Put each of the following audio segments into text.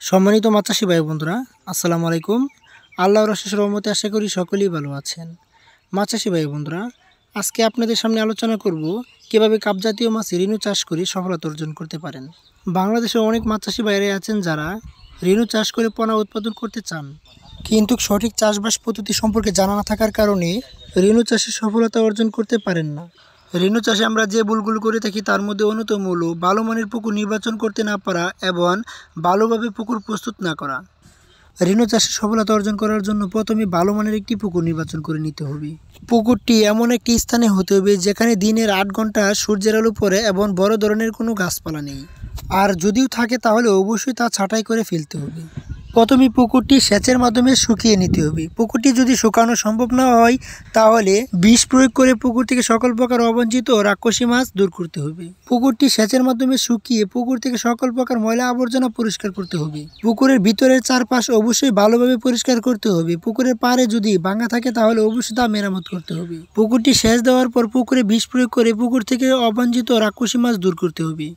সম্মানিত মাছ চাষি ভাই বন্ধুরা, আসসালামু আলাইকুম। আল্লাহর অশেষ রহমতে আশা করি সকলেই ভালো আছেন। মাছ চাষি ভাই বন্ধুরা, আজকে আপনাদের সামনে আলোচনা করব কিভাবে কাপ জাতীয় মাছ রেনু চাষ করে সফলতা অর্জন করতে পারেন। বাংলাদেশে অনেক মাছ চাষি ভাইরা আছেন যারা রেনু চাষ করে পোনা উৎপাদন করতে চান, কিন্তু সঠিক চাষবাস পদ্ধতি সম্পর্কে জানা না থাকার কারণে রেনু চাষে সফলতা অর্জন করতে পারেন না। রেনু চাষে আমরা যে ভুলগুলো করে থাকি তার মধ্যে অন্যতম হলো ভালো মানের পুকুর নির্বাচন করতে না পারা এবং ভালোভাবে পুকুর প্রস্তুত না করা। রেনু চাষে সফলতা অর্জন করার জন্য প্রথমে ভালো মানের একটি পুকুর নির্বাচন করে নিতে হবে। পুকুরটি এমন একটি স্থানে হতে হবে যেখানে দিনের 8 ঘন্টা সূর্যের আলো পড়ে এবং বড় ধরনের কোনো গাছপালা নেই, আর যদিও থাকে তাহলে অবশ্যই তা ছাঁটাই করে ফেলতে হবে। প্রথমে পুকুরটি সেচের মাধ্যমে শুকিয়ে নিতে হবে। পুকুরটি যদি শুকানো সম্ভব না হয় তাহলে বিষ প্রয়োগ করে পুকুর থেকে সকল প্রকার অবাঞ্ছিত ও রাক্ষসী মাছ দূর করতে হবে। পুকুরটি সেচের মাধ্যমে শুকিয়ে পুকুর থেকে সকল প্রকার ময়লা আবর্জনা পরিষ্কার করতে হবে। পুকুরের ভিতরের চারপাশ অবশ্যই ভালোভাবে পরিষ্কার করতে হবে। পুকুরের পাড়ে যদি ভাঙা থাকে তাহলে অবশ্যই তা মেরামত করতে হবে। পুকুরটি সেচ দেওয়ার পর পুকুরে বিষ প্রয়োগ করে পুকুর থেকে অবাঞ্ছিত রাক্ষসী মাছ দূর করতে হবে।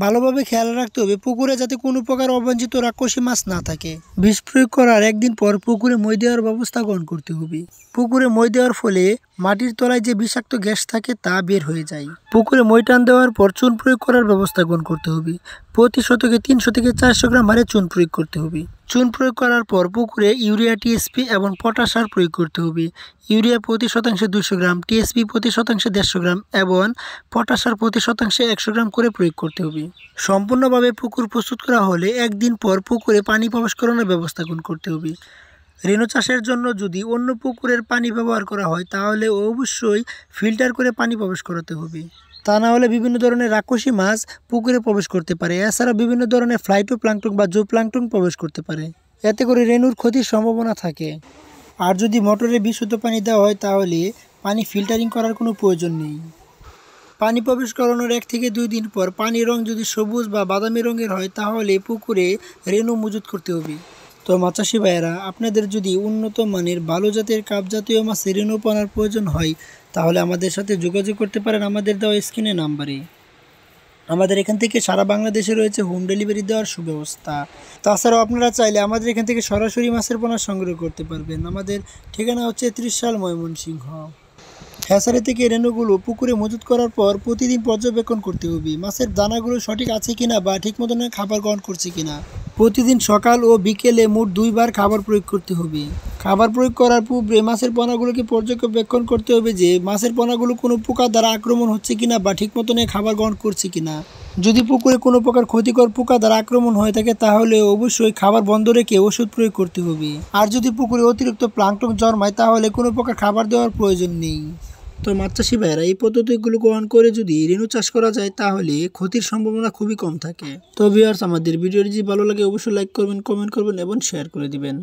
ভালোভাবে খেয়াল রাখতে হবে পুকুরে যাতে কোনো প্রকার অবাঞ্ছিত রাক্ষসী মাছ না থাকে। বিষ প্রয়োগ করার একদিন পর পুকুরে মই দেওয়ার ব্যবস্থা গ্রহণ করতে হবে। পুকুরে মই দেওয়ার ফলে মাটির তলায় যে বিষাক্ত গ্যাস থাকে তা বের হয়ে যায়। পুকুরে মই টান দেওয়ার পর চুন প্রয়োগ করার ব্যবস্থা গ্রহণ করতে হবে। প্রতি শতকে 300 থেকে 400 গ্রাম হারে চুন প্রয়োগ করতে হবে। চুন প্রয়োগ করার পর পুকুরে ইউরিয়া, টিএসপি এবং পটাশ সার প্রয়োগ করতে হবে। ইউরিয়া প্রতি শতাংশে 200 গ্রাম, টিএসপি প্রতি শতাংশে 150 গ্রাম এবং পটাশ সার প্রতি শতাংশে 100 গ্রাম করে প্রয়োগ করতে হবে। সম্পূর্ণভাবে পুকুর প্রস্তুত করা হলে একদিন পর পুকুরে পানি প্রবেশ করানোর ব্যবস্থা গ্রহণ করতে হবে। রেনু চাষের জন্য যদি অন্য পুকুরের পানি ব্যবহার করা হয় তাহলে অবশ্যই ফিল্টার করে পানি প্রবেশ করাতে হবে। তা না হলে বিভিন্ন ধরনের রাক্ষসী মাছ পুকুরে প্রবেশ করতে পারে। এছাড়া বিভিন্ন ধরনের ফাইটোপ্লাঙ্কটন বা জুপ্লাঙ্কটন প্রবেশ করতে পারে। এতে করে রেনুর ক্ষতির সম্ভাবনা থাকে। আর যদি মোটরে বিশুদ্ধ পানি দেওয়া হয় তাহলে পানি ফিল্টারিং করার কোনো প্রয়োজন নেই। পানি প্রবেশ করানোর 1 থেকে 2 দিন পর পানির রং যদি সবুজ বা বাদামি রঙের হয় তাহলে পুকুরে রেনু মজুত করতে হবে। তো মাছ চাষি ভাইয়েরা, আপনাদের যদি উন্নত মানের ভালো জাতের কাপ জাতীয় মাছ রেনু পোনার প্রয়োজন হয় তাহলে আমাদের সাথে যোগাযোগ করতে পারেন আমাদের দেওয়া স্ক্রিনে নাম্বারে। আমাদের এখান থেকে সারা বাংলাদেশে রয়েছে হোম ডেলিভারি দেওয়ার সুব্যবস্থা। তাছাড়াও আপনারা চাইলে আমাদের এখান থেকে সরাসরি মাছের পোনা সংগ্রহ করতে পারবেন। আমাদের ঠিকানা হচ্ছে 30 সাল ময়মনসিংহ। হ্যাচারি থেকে রেনুগুলো পুকুরে মজুত করার পর প্রতিদিন পর্যবেক্ষণ করতে হবে মাছের দানাগুলো সঠিক আছে কিনা বা ঠিক মতন খাবার গ্রহণ করছে কিনা। প্রতিদিন সকাল ও বিকেলে মোট 2 বার খাবার প্রয়োগ করতে হবে। খাবার প্রয়োগ করার পূর্বে মাছের পোনাগুলোকে পর্যবেক্ষণ করতে হবে যে মাছের পোনাগুলো কোনো পোকা দ্বারা আক্রমণ হচ্ছে কিনা বা ঠিক মতন খাবার গ্রহণ করছে কিনা। যদি পুকুরে কোনো প্রকার ক্ষতিকর পোকা দ্বারা আক্রমণ হয়ে থাকে তাহলে অবশ্যই খাবার বন্ধ রেখে ওষুধ প্রয়োগ করতে হবে। আর যদি পুকুরে অতিরিক্ত প্লাঙ্কটন জন্মায় তাহলে কোনো প্রকার খাবার দেওয়ার প্রয়োজন নেই। তো মাছ চাষি ভাইয়েরা, এই পদ্ধতিগুলো গ্রহণ করে যদি রেনু চাষ করা যায় তাহলে ক্ষতির সম্ভাবনা খুবই কম থাকে। তো ভিউয়ার্স, আমাদের ভিডিওটি যদি ভালো লাগে অবশ্যই লাইক করবেন, কমেন্ট করবেন এবং শেয়ার করে দিবেন।